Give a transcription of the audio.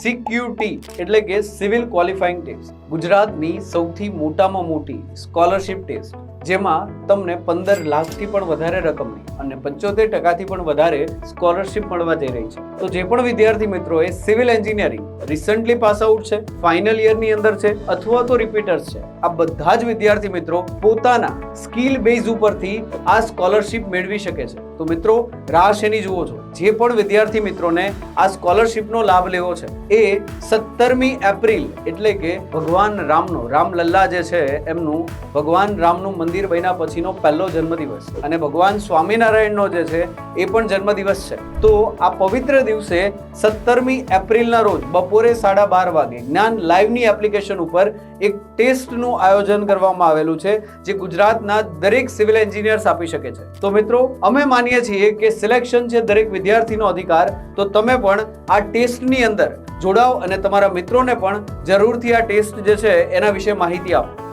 CQT એટલે કે civil qualifying test ગુજરાતની સૌથી મોટામાં મોટી સ્કોલરશિપ ટેસ્ટ, જેમાં તમને 15 લાખથી પણ વધારે રકમની અને 75% પણ વધારે સ્કોલરશિપ મળવા જઈ રહી છે. તો જે પણ વિદ્યાર્થી મિત્રોએ civil engineering recently pass out છે, ફાઇનલ યરની અંદર છે અથવા તો રિપીટર્સ છે, આ બધા જ વિદ્યાર્થી મિત્રો પોતાના સ્કિલ બેઝ ઉપરથી આ સ્કોલરશિપ મેળવી શકે છે. તો મિત્રો રાહ શેની જુઓ છો? જે પણ વિદ્યાર્થી મિત્રોને આ સ્કોલરશિપનો લાભ લેવો છે એ 17મી એપ્રિલ એટલે કે ભગવાન રામનો, રામલલ્લા જે છે એમનું ભગવાન રામનું મંદિર બન્યા પછીનો પહેલો જન્મદિવસ અને ભગવાન સ્વામિનારાયણનો જે છે એ પણ જન્મદિવસ છે. તો આ પવિત્ર દિવસે 17મી એપ્રિલના રોજ બપોરે 12:30 વાગે જ્ઞાન લાઈવની એપ્લિકેશન ઉપર એક ટેસ્ટનું આયોજન કરવામાં આવેલું છે, જે ગુજરાતના દરેક સિવિલ એન્જિનિયર્સ આપી શકે છે. તો મિત્રો અમે માનીએ છીએ કે સિલેક્શન છે દરેક વિદ્યાર્થીનો અધિકાર, તો તમે પણ આ ટેસ્ટની અંદર જોડાઓ અને તમારા મિત્રોને પણ જરૂરથી આ ટેસ્ટ જે છે એના વિશે માહિતી આપો.